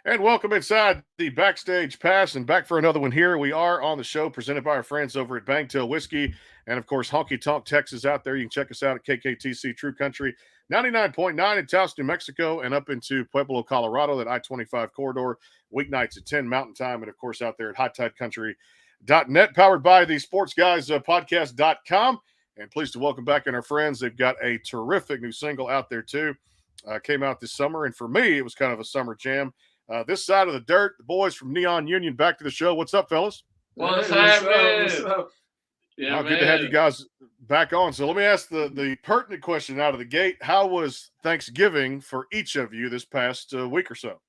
And welcome inside the Backstage Pass and back for another one here. We are on the show presented by our friends over at Bangtail Whiskey and, of course, Honky Tonk Texas out there. You can check us out at KKTC True Country 99.9 in Taos, New Mexico, and up into Pueblo, Colorado, that I-25 corridor, weeknights at 10 Mountain Time, and, of course, out there at HighTideCountry.net, powered by the SportsGuys podcast.com. And pleased to welcome back in our friends. They've got a terrific new single out there, too. Came out this summer, and for me, it was kind of a summer jam. This side of the dirt, the boys from Neon Union back to the show. What's up, fellas? What's happening? What's up? Yeah, Good to have you guys back on. So let me ask the pertinent question out of the gate. How was Thanksgiving for each of you this past week or so?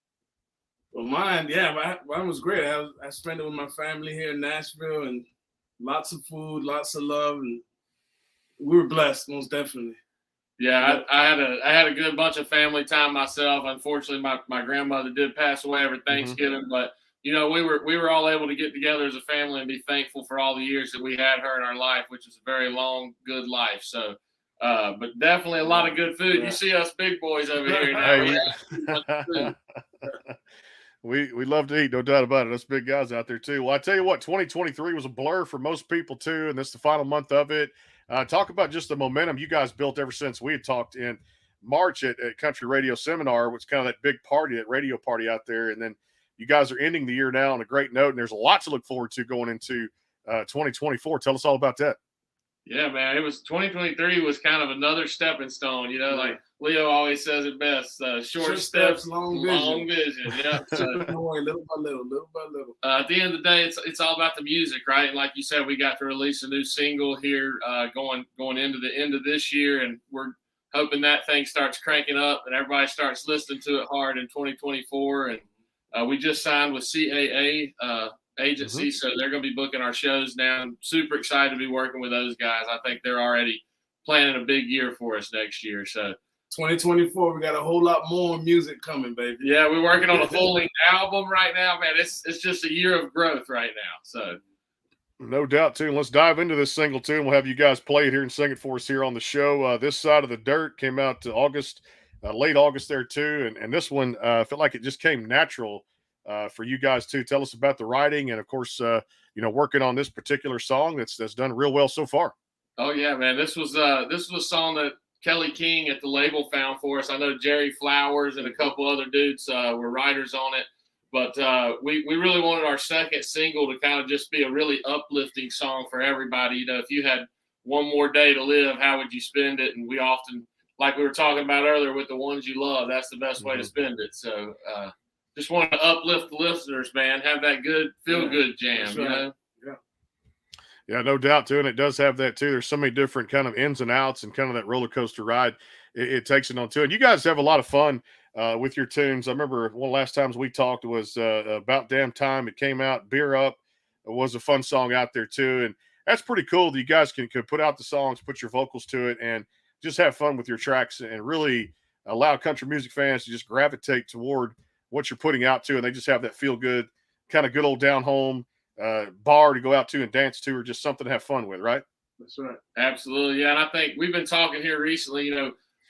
Well, mine was great. I spent it with my family here in Nashville, and lots of food, lots of love, and we were blessed, most definitely. Yeah, I had a good bunch of family time myself. Unfortunately, my grandmother did pass away over Thanksgiving, but we were all able to get together as a family and be thankful for all the years that we had her in our life, which is a very long, good life. So, but definitely a lot of good food. Yeah. You see us big boys over here now. We love to eat, no doubt about it. Us big guys out there too. Well, I tell you what, 2023 was a blur for most people too, and this is the final month of it. Talk about just the momentum you guys built ever since we had talked in March at Country Radio Seminar, which is kind of that big party, that radio party out there. And then you guys are ending the year now on a great note, and there's a lot to look forward to going into 2024. Tell us all about that. Yeah, man, 2023 was kind of another stepping stone, like Leo always says it best, short steps, long vision. Yeah. So, little by little. At the end of the day, it's all about the music, right? And like you said, we got to release a new single here going into the end of this year, and we're hoping that thing starts cranking up and everybody starts listening to it hard in 2024. And we just signed with CAA agency, so they're going to be booking our shows now. I'm super excited to be working with those guys. I think they're already planning a big year for us next year. So 2024, we got a whole lot more music coming, baby. Yeah, we're working on a full-length album right now, man. It's just a year of growth right now. So no doubt, too. Let's dive into this single, too, and we'll have you guys play it here and sing it for us here on the show. This Side of the Dirt came out August, late August there, too, and this one felt like it just came natural for you guys too. Tell us about the writing and, of course, working on this particular song that's done real well so far. Oh yeah, man. This was a song that Kelly King at the label found for us. I know Jerry Flowers and a couple other dudes were writers on it, but we really wanted our second single to kind of just be a really uplifting song for everybody. If you had one more day to live, how would you spend it? And we often, like we were talking about earlier, with the ones you love, that's the best way to spend it. So just want to uplift the listeners, man. Have that good, feel-good jam, right. Yeah, no doubt, too. And it does have that, too. There's so many different kind of ins and outs and kind of that roller coaster ride it takes it on, too. And you guys have a lot of fun with your tunes. I remember one of the last times we talked was About Damn Time. It came out. Beer Up was a fun song out there, too. And that's pretty cool that you guys can put out the songs, put your vocals to it, and just have fun with your tracks and really allow country music fans to just gravitate toward what you're putting out to, and they just have that feel good, kind of good old down home bar to go out to and dance to, or just something to have fun with, right? That's right. Absolutely. Yeah. And I think we've been talking here recently,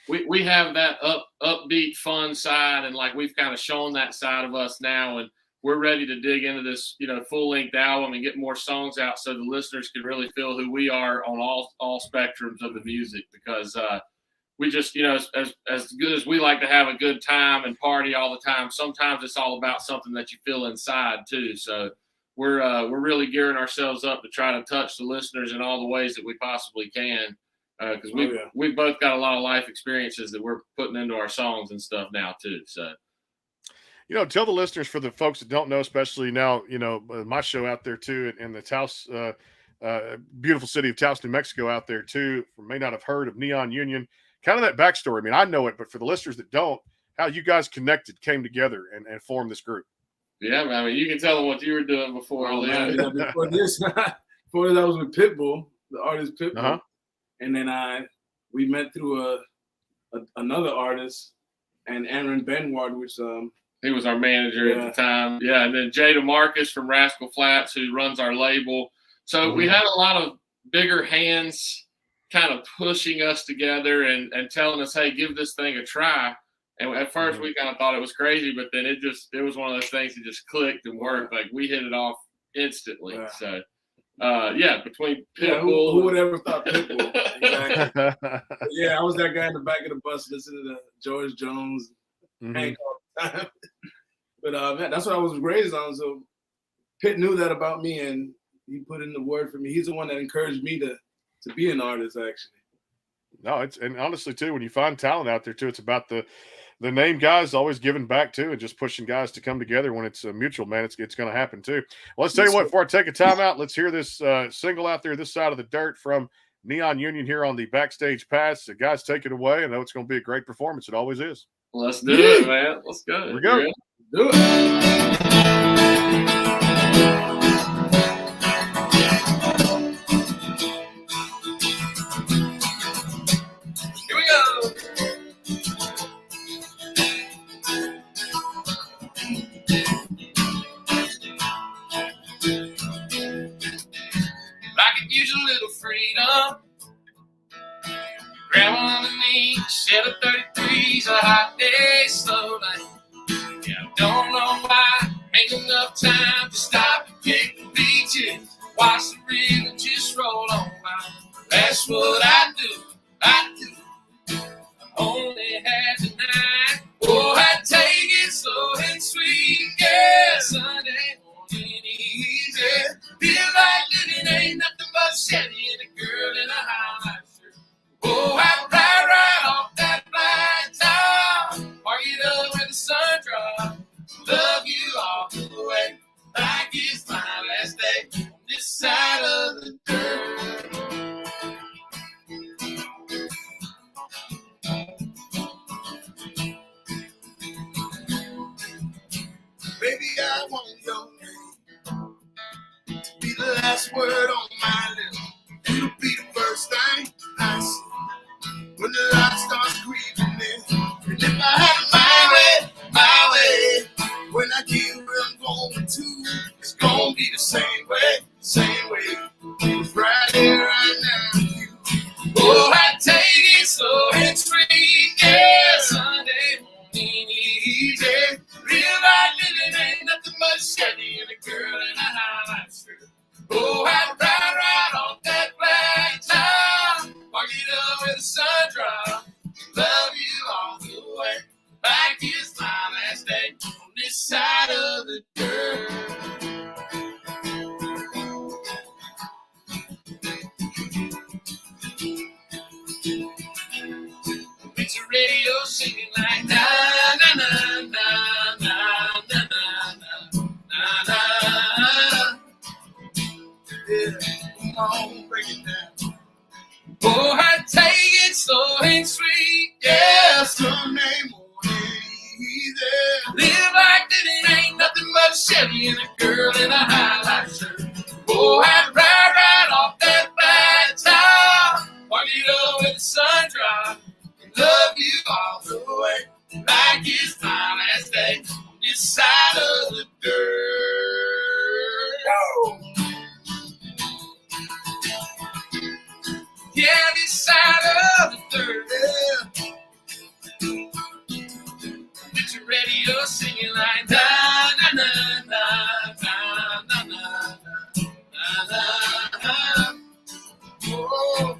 we have that upbeat fun side, and like we've kind of shown that side of us now, and we're ready to dig into this, full-length album and get more songs out so the listeners can really feel who we are on all spectrums of the music, because we just, as good as we like to have a good time and party all the time, sometimes it's all about something that you feel inside too. So we're really gearing ourselves up to try to touch the listeners in all the ways that we possibly can, because we've both got a lot of life experiences that we're putting into our songs and stuff now too. So, tell the listeners, for the folks that don't know, especially now, my show out there too, in the Taos, beautiful city of Taos, New Mexico out there too, may not have heard of Neon Union. Kind of that backstory. I mean, I know it, but for the listeners that don't, how you guys connected, came together, and formed this group. Yeah, man. I mean, you can tell them what you were doing before. Before this, I was with Pitbull, the artist Pitbull, and then we met through another artist, and Aaron Benward, which he was our manager at the time. Yeah, and then Jay DeMarcus from Rascal Flatts, who runs our label. So we had a lot of bigger hands kind of pushing us together and telling us, hey, give this thing a try. And at first we kind of thought it was crazy, but then it was one of those things that just clicked and worked. Like we hit it off instantly. Yeah. So, between Pitbull. Who would ever thought Pitbull? Exactly. Yeah, I was that guy in the back of the bus listening to George Jones, Hank all the time. But man, that's what I was raised on. So Pitt knew that about me, and he put in the word for me. He's the one that encouraged me to be an artist, actually. No, and honestly too, when you find talent out there too, it's about the name guys always giving back too, and just pushing guys to come together when it's mutual, man. It's going to happen too. Well, let's tell you what, before I take a timeout, let's hear this single out there, this side of the dirt from Neon Union here on the Backstage Pass. The guys, take it away. I know it's going to be a great performance. It always is. Let's do it, man. Let's go. Here we go. Do it. Use a little freedom. Grab on the knee, set of 33's a hot day, slow night. Yeah, I don't know why, ain't enough time to stop and pick the beaches. Watch the river just roll on by. That's what I do. I only had tonight. Oh, I take it slow and sweet. Yeah, Sunday morning easy. Feel like living ain't nothing but a Chevy and a girl in a highlight shirt. Oh, I ride right off that black top. Park it up where the sun drops. Love you all the way. Like it's my last day on this side of the dirt. Baby, I want your name to be the last word on my lips. It'll be the first thing I see when the light starts creeping in. And if I had my way, when I get where I'm going to, it's gonna be the same way. It's right here, right now. Oh, I take it slow and sweet, yeah. Sunday morning easy. Real life living ain't nothing but Chevy and a girl in a highlight shirt. Oh, I ride right off that black top. Park it up where the sun drops. Love you all the way. Like it's my last day on this side of the dirt. It's a radio singing like na na na na na na na na na. Yeah, come on, break it down. Oh, I take it slow and sweet, yeah. Sunday morning easy. Live like living ain't nothing but a Chevy and a girl in a highlight shirt. Oh, I ride right off that black top. Park it up when the sun drops. Love you all the way, like it's my last day on this side of the dirt. Oh. Yeah, this side of the dirt. Yeah. It's a radio singing like na na na na na na na na na. Oh.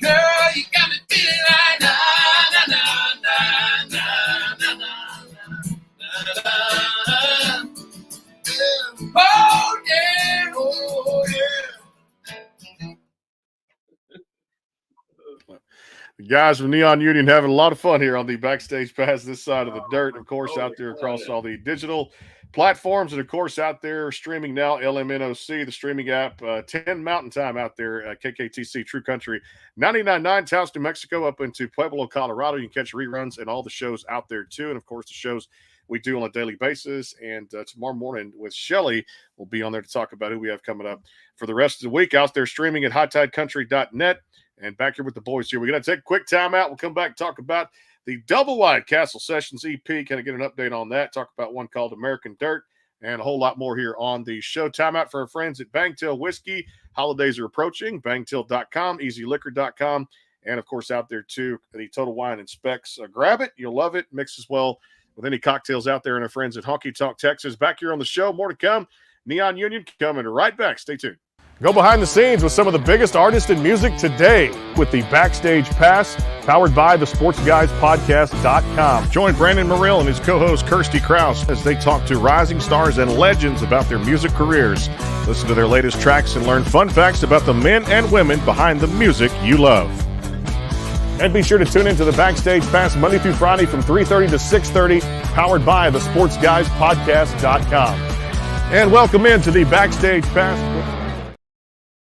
Girl, you got me feeling like na na na na na na na na. Oh yeah, oh yeah. The guys from Neon Union having a lot of fun here on the Backstage Pass, this side of the dirt, of course, out there across all the digital platforms, and of course out there streaming now, LMNOC, the streaming app, 10 Mountain Time out there, KKTC True Country, 99.9 Taos, New Mexico, up into Pueblo, Colorado. You can catch reruns and all the shows out there too, and of course the shows we do on a daily basis. And tomorrow morning with Shelly, we'll be on there to talk about who we have coming up for the rest of the week out there streaming at hightidecountry.net. And back here with the boys here, we're going to take a quick timeout. We'll come back and talk about the Double Wide Castle Sessions EP, kind of get an update on that, talk about one called American Dirt, and a whole lot more here on the show. Timeout for our friends at Bangtail Whiskey. Holidays are approaching. Bangtail.com, easyliquor.com, And, of course, out there, too, the Total Wine and Specs. Grab it. You'll love it. Mix as well with any cocktails out there and our friends at Honky Tonk Texas. Back here on the show. More to come. Neon Union coming right back. Stay tuned. Go behind the scenes with some of the biggest artists in music today with the Backstage Pass, powered by the SportsGuysPodcast.com. Join Brandon Morrill and his co-host Kirsty Krause as they talk to rising stars and legends about their music careers. Listen to their latest tracks and learn fun facts about the men and women behind the music you love. And be sure to tune into the Backstage Pass Monday through Friday from 3:30 to 6:30, powered by the SportsGuysPodcast.com. And welcome into the Backstage Pass.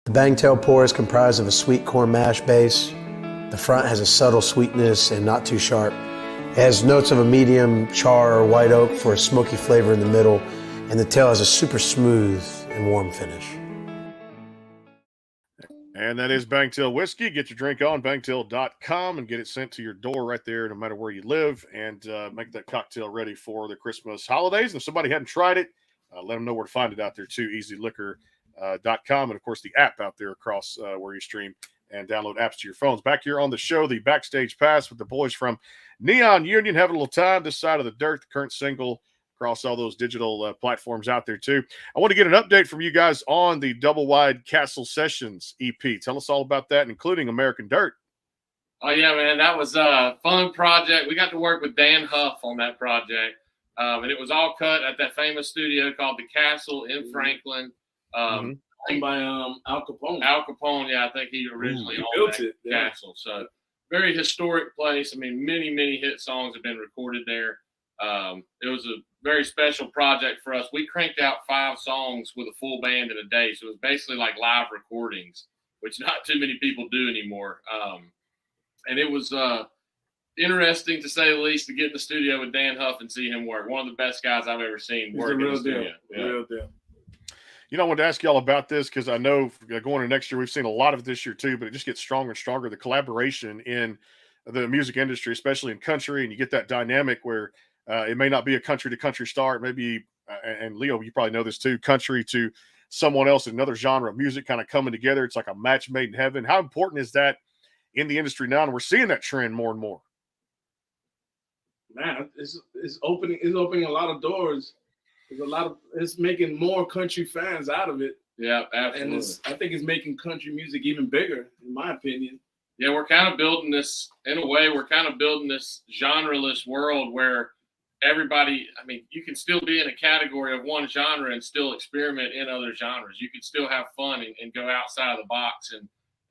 The Bangtail Pour is comprised of a sweet corn mash base. The front has a subtle sweetness and not too sharp. It has notes of a medium char or white oak for a smoky flavor in the middle, and the tail has a super smooth and warm finish. And that is Bangtail Whiskey. Get your drink on bangtail.com and get it sent to your door right there, no matter where you live, and make that cocktail ready for the Christmas holidays. And if somebody hadn't tried it, let them know where to find it out there too. EasyLiquor.com, and of course the app out there across where you stream and download apps to your phones. Back here on the show, the Backstage Pass with the boys from Neon Union, having a little time this side of the dirt. The current single across all those digital platforms out there too. I want to get an update from you guys on the Double Wide Castle Sessions EP. Tell us all about that, including American Dirt. Oh yeah, man, that was a fun project. We got to work with Dan Huff on that project, and it was all cut at that famous studio called the Castle in Franklin. Owned by Al Capone. Al Capone, yeah, I think he originally owned that castle. So very historic place. I mean, many hit songs have been recorded there. It was a very special project for us. We cranked out 5 songs with a full band in a day. So it was basically like live recordings, which not too many people do anymore. And it was interesting, to say the least, to get in the studio with Dan Huff and see him work. One of the best guys I've ever seen work in the studio. Real deal. You know, I wanted to ask you all about this because I know going into next year, we've seen a lot of it this year too, but it just gets stronger and stronger. The collaboration in the music industry, especially in country, and you get that dynamic where it may not be a country to country star. It may be, and Leo, you probably know this too, country to someone else in another genre of music kind of coming together. It's like a match made in heaven. How important is that in the industry now? And we're seeing that trend more and more. Man, it's opening a lot of doors. It's making more country fans out of it. Yeah, absolutely. And I think it's making country music even bigger, in my opinion. Yeah, we're kind of building this, in a way, this genreless world where everybody, I mean, you can still be in a category of one genre and still experiment in other genres. You can still have fun and go outside of the box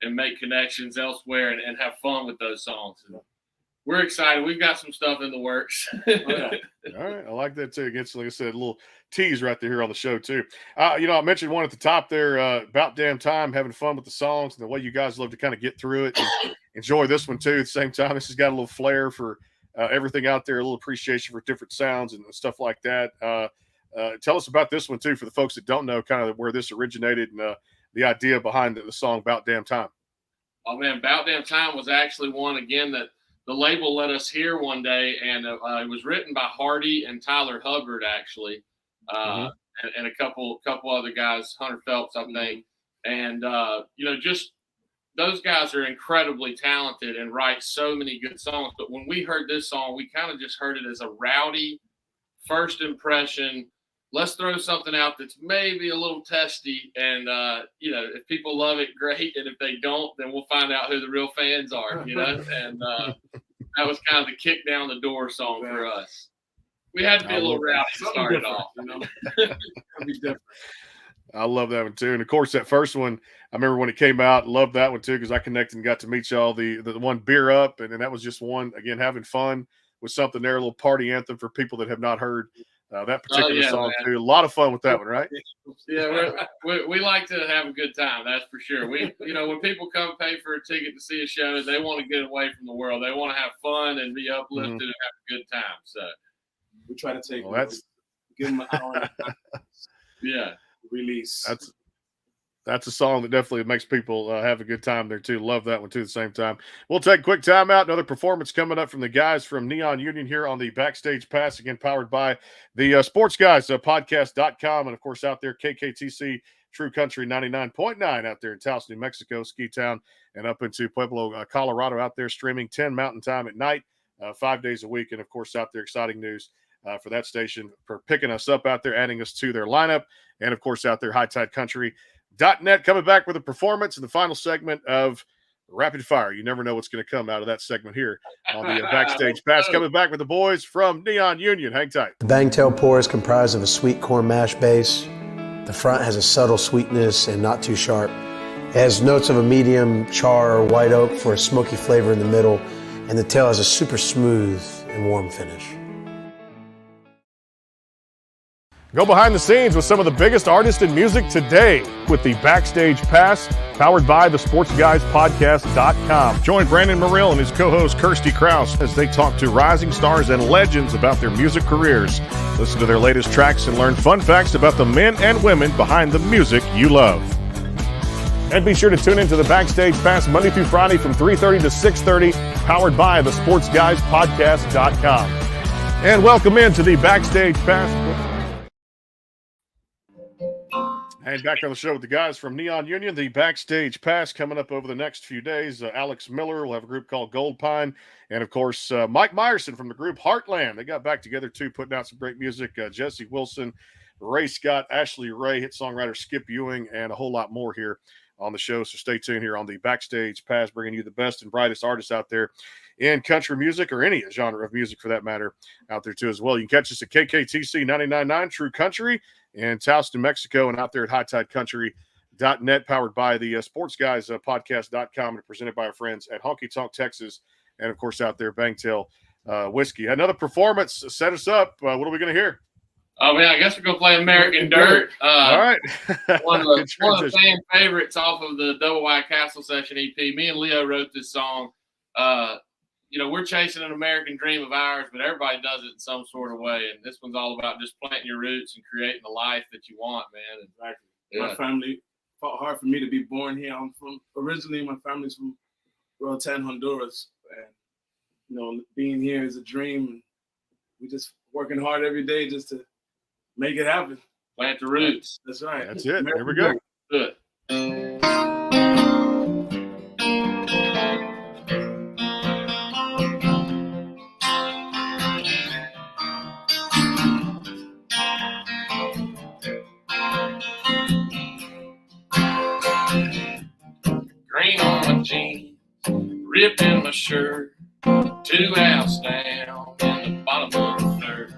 and make connections elsewhere and have fun with those songs. And we're excited. We've got some stuff in the works. All right. I like that too. Against, like I said, a little tease right there here on the show too. You know, I mentioned one at the top there, About Damn Time, having fun with the songs and the way you guys love to kind of get through it and enjoy this one too. At the same time, this has got a little flair for everything out there, a little appreciation for different sounds and stuff like that. Tell us about this one too, for the folks that don't know kind of where this originated and the idea behind the song About Damn Time. Oh man, About Damn Time was actually one, again, that the label let us hear one day, and it was written by Hardy and Tyler Hubbard, actually, and a couple other guys, Hunter Phelps, I think. And, you know, just those guys are incredibly talented and write so many good songs. But when we heard this song, we kind of just heard it as a rowdy first impression. Let's throw something out that's maybe a little testy. And, you know, if people love it, great. And if they don't, then we'll find out who the real fans are, you know. And that was kind of the kick down the door song for us. We had to be a little rowdy to start it off, you know. That'd be different. I love that one too. And of course, that first one, I remember when it came out, loved that one too, because I connected and got to meet y'all. The one Beer Up, and then that was just one, again, having fun with something there, a little party anthem for people that have not heard that particular song too. A lot of fun with that one, right? Yeah, we like to have a good time, that's for sure. We, you know, when people come pay for a ticket to see a show, they want to get away from the world. They want to have fun and be uplifted and have a good time. So we try to take give them an hour. Yeah. Release. That's a song that definitely makes people have a good time there too. Love that one too at the same time. We'll take a quick time out. Another performance coming up from the guys from Neon Union here on the Backstage Pass, again powered by the Sports Guys Podcast.com, and of course out there KKTC True Country 99.9 out there in Taos, New Mexico, Ski Town, and up into Pueblo, Colorado, out there streaming 10 Mountain Time at night, 5 days a week. And, of course, out there, exciting news for that station for picking us up out there, adding us to their lineup. And, of course, out there, HighTideCountry.net coming back with a performance in the final segment of Rapid Fire. You never know what's going to come out of that segment here on the Backstage Pass. Coming back with the boys from Neon Union. Hang tight. The Bangtail Pour is comprised of a sweet corn mash base. The front has a subtle sweetness and not too sharp. It has notes of a medium char or white oak for a smoky flavor in the middle, and the tail has a super smooth and warm finish. Go behind the scenes with some of the biggest artists in music today with the Backstage Pass, powered by the SportsGuysPodcast.com. Join Brandon Morrill and his co-host Kirsty Krause as they talk to rising stars and legends about their music careers. Listen to their latest tracks and learn fun facts about the men and women behind the music you love. And be sure to tune into the Backstage Pass Monday through Friday from 3:30 to 6:30, powered by the SportsGuysPodcast.com. And welcome into the Backstage Pass. And back on the show with the guys from Neon Union, the Backstage Pass coming up over the next few days. Alex Miller will have a group called Gold Pine. And, of course, Mike Meyerson from the group Heartland. They got back together, too, putting out some great music. Jesse Wilson, Ray Scott, Ashley Ray, hit songwriter Skip Ewing, and a whole lot more here on the show. So stay tuned here on the Backstage Pass, bringing you the best and brightest artists out there in country music, or any genre of music for that matter, out there, too, as well. You can catch us at KKTC 99.9 True Country in Taos, New Mexico, and out there at HighTideCountry.net, powered by the SportsGuysPodcast.com, and presented by our friends at Honky Tonk Texas, and, of course, out there, Bangtail Whiskey. Another performance. Set us up. What are we going to hear? Oh, man, I guess we're going to play American Dirt. All right. one of the fan favorites off of the Double Wide Castle Session EP. Me and Leo wrote this song. We're chasing an American dream of ours, but everybody does it in some sort of way. And this one's all about just planting your roots and creating the life that you want, man. Exactly. Yeah. My family fought hard for me to be born here. Originally, my family's from Roatan, Honduras. And, being here is a dream. We're just working hard every day just to make it happen. Plant the roots. That's right. That's it. Here we go. Good. Green on my jeans, ripped in my shirt, 2 house down in the bottom of the dirt.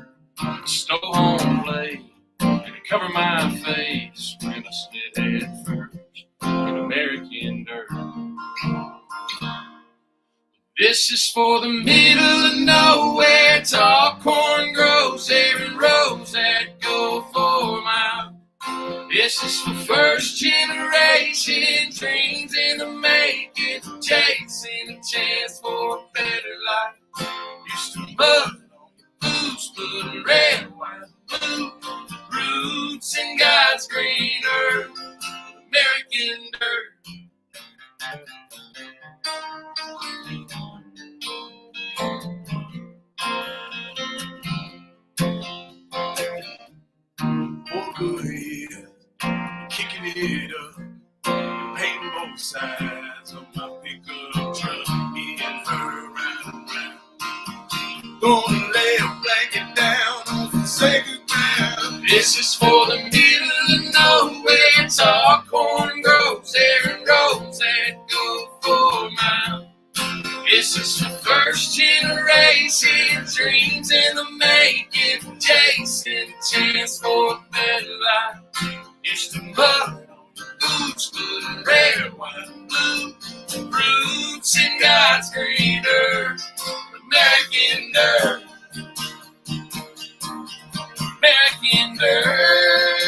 Stole home late and cover my face when I slid head first in American dirt. This is for the middle of nowhere, tall corn grows there in rows that go for miles. This is for first generation dreams in the making, chasing a chance for a better life. Used to mud on the boots, put red, white, blue, roots in God's green earth, American dirt. Good here, kicking it up, painting both sides of my pickup truck, in her right around. Gonna lay a blanket down on the sacred ground. This is for the middle of nowhere, tall corn grows there and rows that go for miles. This is for first generation dreams in the making, chasing a chance for a better life. Used to mud on the boots, put red, white, blue, roots in God's green earth, American dirt, American dirt,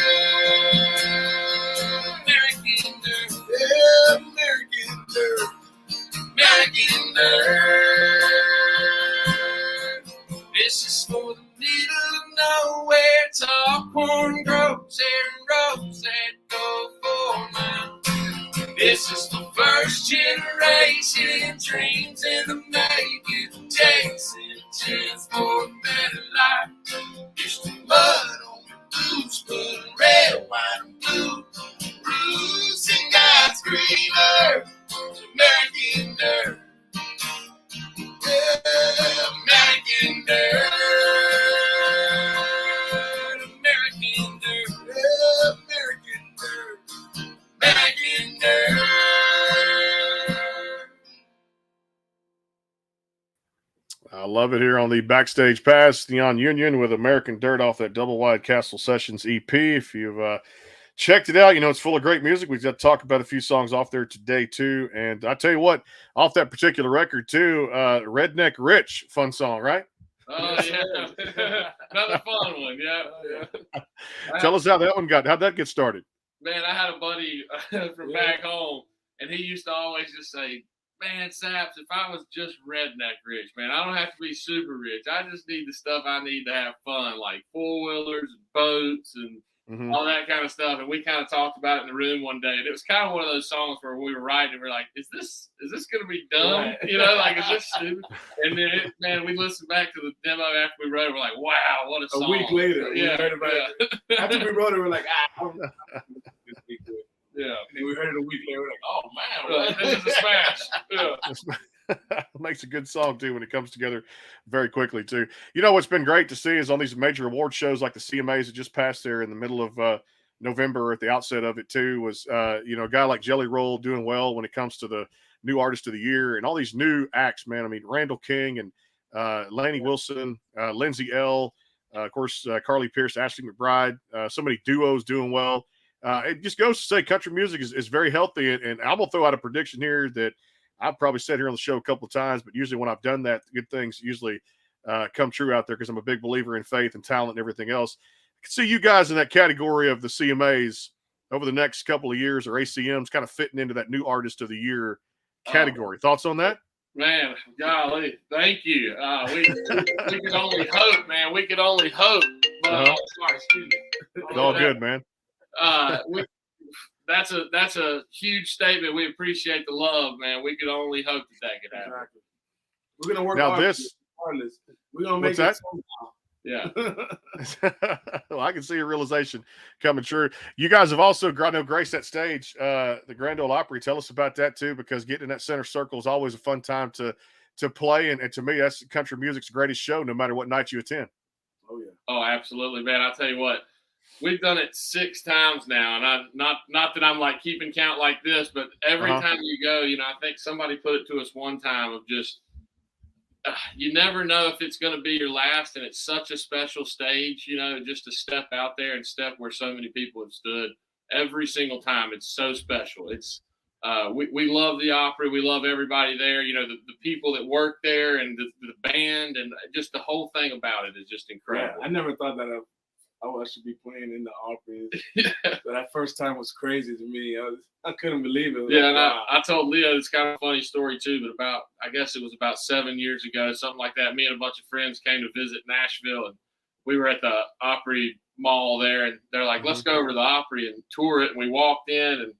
American dirt, Yeah, American dirt. American dirt. This is for the middle of nowhere, tall corn grows there and rows that go for miles. This is the first generation dreams in the making, chasing a chance for a better life. Used to mud on the boots, put red, white, and blue, love it here on the Backstage Pass, Neon Union with American Dirt off that Double Wide Castle Sessions EP. If you've checked it out, you know it's full of great music. We've got to talk about a few songs off there today too. And I tell you what, off that particular record too, Redneck Rich, fun song, right? Oh yeah, another fun one. Yeah. Tell us how'd that get started? Man, I had a buddy from back home, and he used to always just say, "Man, Saps, if I was just redneck rich, man, I don't have to be super rich. I just need the stuff I need to have fun, like four-wheelers and boats and all that kind of stuff." And we kind of talked about it in the room one day, and it was kind of one of those songs where we were writing, and we are like, "Is this going to be dumb? Right. You know, like is this stupid?" And then, man, we listened back to the demo after we wrote it. We're like, "Wow, what a song!" A week later, we yeah, heard about it. After we wrote it, we're like, this week good. yeah. And then we heard it a week later, we're like, oh man, This is a smash. Yeah. It makes a good song too when it comes together very quickly too. You know what's been great to see is on these major award shows like the CMAs that just passed there in the middle of November at the outset of it too was a guy like Jelly Roll doing well when it comes to the new artist of the year and all these new acts, man. I mean Randall King and Lainey Wilson, Lindsay L, of course Carly Pierce, Ashley McBride, so many duos doing well. It just goes to say country music is very healthy, and I'm gonna throw out a prediction here that I've probably said here on the show a couple of times, but usually when I've done that, good things usually come true out there because I'm a big believer in faith and talent and everything else. I can see you guys in that category of the CMAs over the next couple of years or ACMs kind of fitting into that new artist of the year category. Thoughts on that? Man, golly, thank you. We could only hope, man. We could only hope. But, sorry, excuse me. It's all good, man. That's a huge statement. We appreciate the love, man. We could only hope that could happen. Exactly. We're gonna work Now hard. this, We're gonna make what's it Yeah. well, I can see a realization coming true. You guys have also graced that stage, the Grand Ole Opry. Tell us about that too, because getting in that center circle is always a fun time to play. And to me, that's country music's greatest show, no matter what night you attend. Oh yeah. Oh, absolutely, man. I'll tell you what, we've done it 6 times now, and I not that I'm like keeping count like this, but every time you go, I think somebody put it to us one time of just you never know if it's going to be your last, and it's such a special stage, just to step out there and step where so many people have stood every single time. It's so special. It's we love the Opry. We love everybody there. The people that work there and the band and just the whole thing about it is just incredible. Yeah, I never thought that I should be playing in the Opry. That first time was crazy to me. I couldn't believe it. Yeah, and I told Leo it's kind of a funny story too, but I guess it was about 7 years ago, something like that. Me and a bunch of friends came to visit Nashville, and we were at the Opry Mall there, and they're like, let's go over to the Opry and tour it. And we walked in, and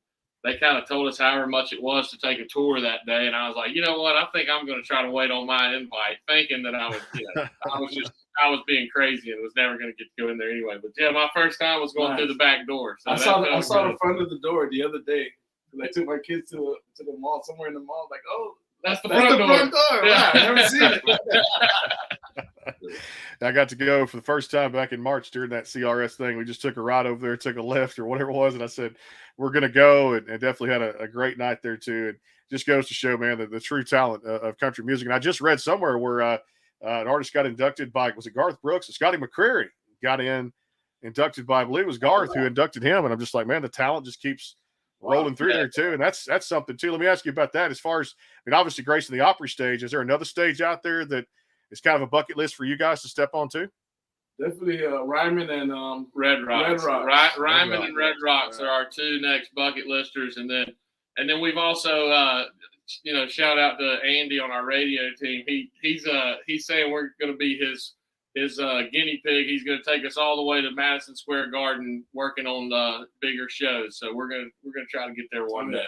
they kind of told us however much it was to take a tour that day. And I was like, you know what? I think I'm going to try to wait on my invite, thinking that I was being crazy and was never going to get to go in there anyway. But yeah, my first time was going through the back door. So I saw the front of the door the other day. I took my kids to the mall, somewhere in the mall. Like, oh, that's the front door. Yeah. Wow, I never seen it. I got to go for the first time back in March during that CRS thing. We just took a ride over there, took a lift or whatever it was. And I said, we're going to go, and definitely had a great night there too. And just goes to show, man, the true talent of country music. And I just read somewhere where an artist got inducted by, was it Garth Brooks? Scotty McCreery got inducted by, I believe it was Garth who inducted him. And I'm just like, man, the talent just keeps rolling through there too. And that's something too. Let me ask you about that. As far as, obviously gracing the Opry stage, is there another stage out there that is kind of a bucket list for you guys to step on to? Definitely Ryman and Red Rocks. Ryman and Red Rocks right. are our 2 next bucket listers. And then we've also, shout out to Andy on our radio team. He's saying we're going to be his guinea pig. He's going to take us all the way to Madison Square Garden working on the bigger shows. So we're going to try to get there one day.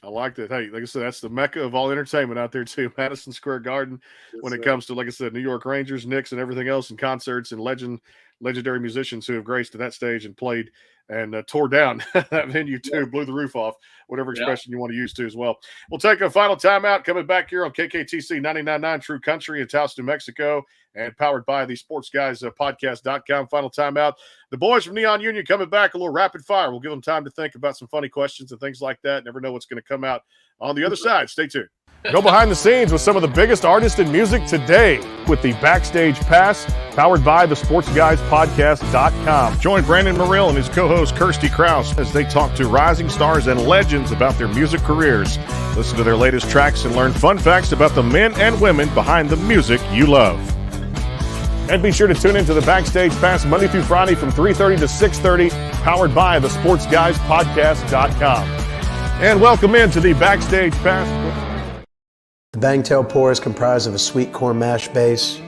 I like that. Hey, like I said, that's the mecca of all entertainment out there too. Madison Square Garden, when it comes to, like I said, New York Rangers, Knicks, and everything else, and concerts and legendary musicians who have graced to that stage and played and tore down that venue too, blew the roof off, whatever expression you want to use too as well. We'll take a final timeout. Coming back here on KKTC 99.9 True Country in Taos, New Mexico, and powered by the Sports Guys podcast.com. Final timeout. The boys from Neon Union coming back, a little rapid fire. We'll give them time to think about some funny questions and things like that. Never know what's going to come out on the other side. Stay tuned. Go behind the scenes with some of the biggest artists in music today with the Backstage Pass, powered by the SportsGuysPodcast.com. Join Brandon Morrill and his co-host Kirsty Krause as they talk to rising stars and legends about their music careers. Listen to their latest tracks and learn fun facts about the men and women behind the music you love. And be sure to tune into the Backstage Pass Monday through Friday from 3:30 to 6:30, powered by the SportsGuysPodcast.com. And welcome into the Backstage Pass. The Bangtail Pour is comprised of a sweet corn mash base.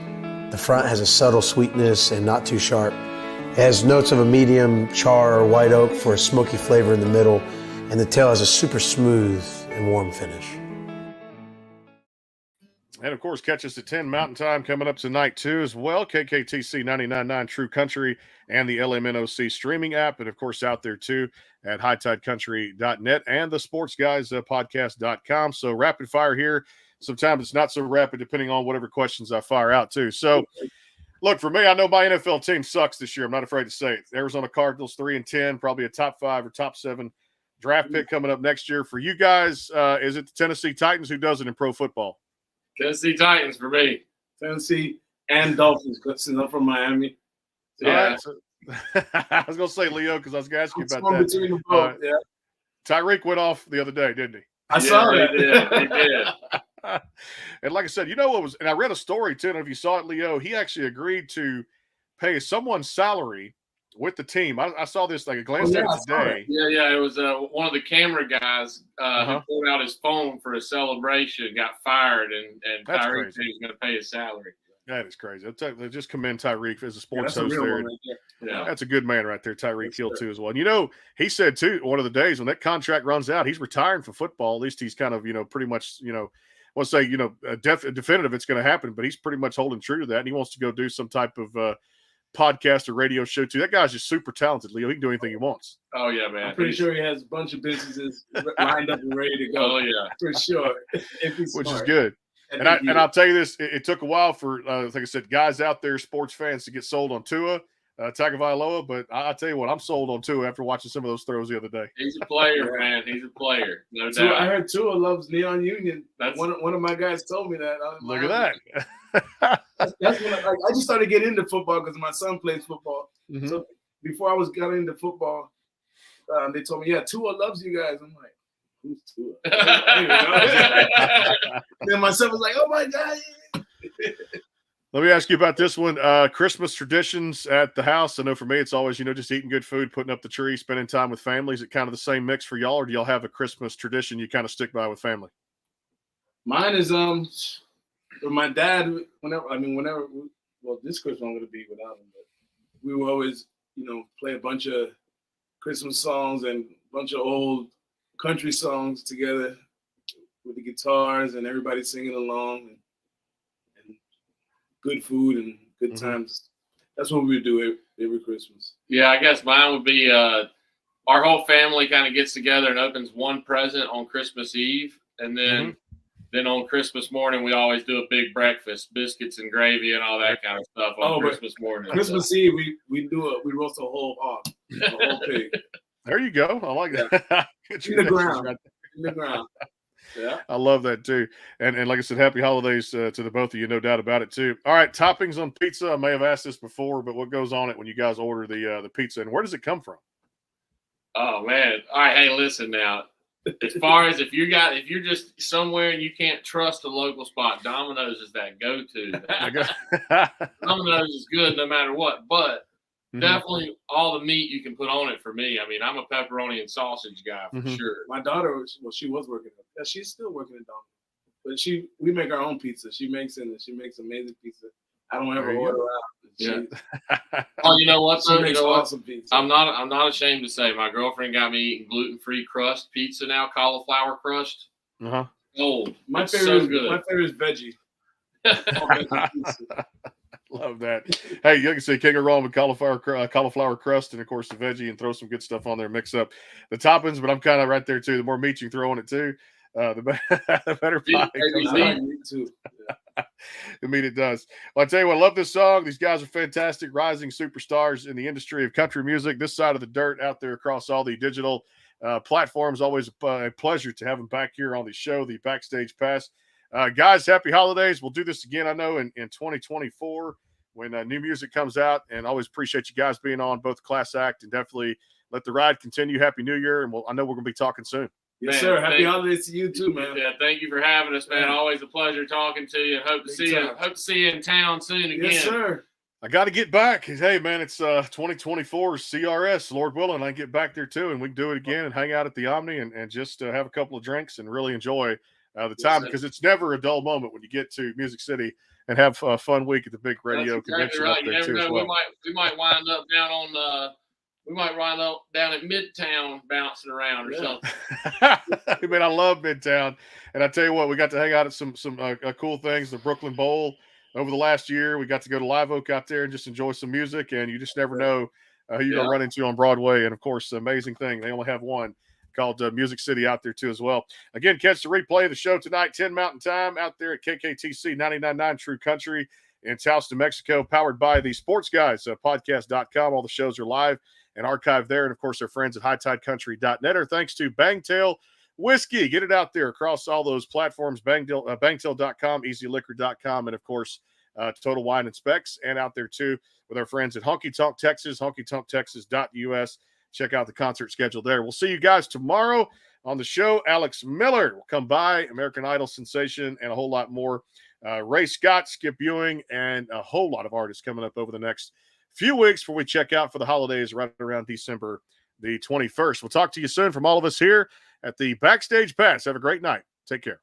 The front has a subtle sweetness and not too sharp. It has notes of a medium char or white oak for a smoky flavor in the middle, and the tail has a super smooth and warm finish. And, of course, catch us at 10 Mountain Time coming up tonight, too, as well. KKTC 99.9 True Country and the LMNOC streaming app. And, of course, out there, too, at hightidecountry.net and the SportsGuysPodcast.com. So, rapid fire here. Sometimes it's not so rapid depending on whatever questions I fire out, too. So, look, for me, I know my NFL team sucks this year. I'm not afraid to say it. Arizona Cardinals 3-10, probably a top 5 or top 7 draft pick coming up next year. For you guys, is it the Tennessee Titans? Who does it in pro football? Tennessee Titans for me. Tennessee and Dolphins, since I'm from Miami. Yeah. Right, so, I was going to say Leo because I was going to ask you about that. Between the both, yeah. Tyreek went off the other day, didn't he? I saw that. He did. And like I said, you know what was, and I read a story too, and if you saw it, Leo, he actually agreed to pay someone's salary with the team. I saw this, like, a glance at it today. Yeah. It was one of the camera guys who pulled out his phone for a celebration, got fired, and Tyreek said he was going to pay his salary. That is crazy. They just commend Tyreek as a sports host a there. right Yeah. That's a good man right there, Tyreek Hill, too, as well. And, you know, he said, too, one of the days when that contract runs out, he's retiring from football. At least he's kind of, pretty much, I won't say, definitive it's going to happen, but he's pretty much holding true to that. And he wants to go do some type of podcast or radio show, too. That guy's just super talented, Leo. He can do anything he wants. Oh, yeah, man. I'm pretty sure he has a bunch of businesses lined up and ready to go. Oh, yeah. For sure. Which is good. And I'll tell you this, it took a while for, like I said, guys out there, sports fans, to get sold on Tua Tagovailoa, but I'll tell you what, I'm sold on Tua after watching some of those throws the other day. He's a player, man. He's a player, no doubt. I heard Tua loves Neon Union. That's one of my guys told me that. Look at that. That's when I just started getting into football because my son plays football. Mm-hmm. So before I got into football, they told me, yeah, Tua loves you guys. I'm like, who's Tua? Then my son was like, oh my God. Let me ask you about this one. Christmas traditions at the house. I know for me, it's always, just eating good food, putting up the tree, spending time with family. Is it kind of the same mix for y'all, or do y'all have a Christmas tradition you kind of stick by with family? Mine is my dad. Whenever. Well, this Christmas I'm going to be without him, but we will always, play a bunch of Christmas songs and a bunch of old country songs together with the guitars and everybody singing along. And good food and good times. That's what we would do every Christmas. Yeah, I guess mine would be our whole family kind of gets together and opens one present on Christmas Eve. And then on Christmas morning, we always do a big breakfast, biscuits and gravy and all that kind of stuff on Christmas morning. Christmas Eve, we roast a whole hog, a whole pig. There you go. I like that. In the ground. In the ground. Yeah, I love that too, and like I said, happy holidays to the both of you, no doubt about it too. All right, toppings on pizza. I may have asked this before, but what goes on it when you guys order the pizza, and where does it come from? Oh man! All right, hey, listen now. As far as if you're just somewhere and you can't trust a local spot, Domino's is that go-to. Domino's is good no matter what, but definitely all the meat you can put on it for me. I mean, I'm a pepperoni and sausage guy for sure. My daughter, she was working. She's still working at Domino's, but we make our own pizza. She makes amazing pizza. I don't ever order out. Yeah. Oh, you know what? She makes awesome pizza. I'm not ashamed to say my girlfriend got me eating gluten-free crust pizza now, cauliflower crust. Gold. My favorite is veggie. Love that. Hey, you can say can't go wrong with cauliflower crust, and of course the veggie, and throw some good stuff on there. Mix up the toppings, but I'm kind of right there too. The more meat you can throw on it too, the better pie comes out. I mean, it does. Well, I tell you what, I love this song. These guys are fantastic, rising superstars in the industry of country music. This side of the dirt, out there across all the digital platforms. Always a pleasure to have him back here on the show, the Backstage Pass. Guys, happy holidays. We'll do this again, I know, in 2024 when new music comes out. And always appreciate you guys being on both Class Act and definitely let the ride continue. Happy New Year. And I know we're going to be talking soon. Yes, Man, sir. Happy holidays to you too, man. Yeah, thank you for having us, man. Always a pleasure talking to you. Hope to see you in town soon again. Yes, sir. I got to get back. Hey, man, it's 2024 CRS, Lord willing. I get back there too, and we can do it again and hang out at the Omni and just have a couple of drinks and really enjoy the time, because it's never a dull moment when you get to Music City and have a fun week at the big radio convention up there too. As well. We might wind up down on we might wind up down at Midtown bouncing around or something. Man, I love Midtown, and I tell you what, we got to hang out at some cool things. The Brooklyn Bowl over the last year. We got to go to Live Oak out there and just enjoy some music, and you just never know who you're gonna run into on Broadway. And of course, the amazing thing, they only have one called Music City out there too as well. Again, catch the replay of the show tonight, 10 Mountain Time, out there at KKTC 99.9 True Country in Taos, New Mexico, powered by the Sports Guys podcast.com. All the shows are live and archived there. And of course, our friends at HighTideCountry.net. Our thanks to Bangtail Whiskey. Get it out there across all those platforms, Bangtail.com, EasyLiquor.com, and of course, Total Wine and Specs, and out there too with our friends at Honky Tonk Texas, honkytonktexas.us. Check out the concert schedule there. We'll see you guys tomorrow on the show. Alex Miller will come by, American Idol sensation, and a whole lot more. Ray Scott, Skip Ewing, and a whole lot of artists coming up over the next few weeks before we check out for the holidays right around December the 21st. We'll talk to you soon from all of us here at the Backstage Pass. Have a great night. Take care.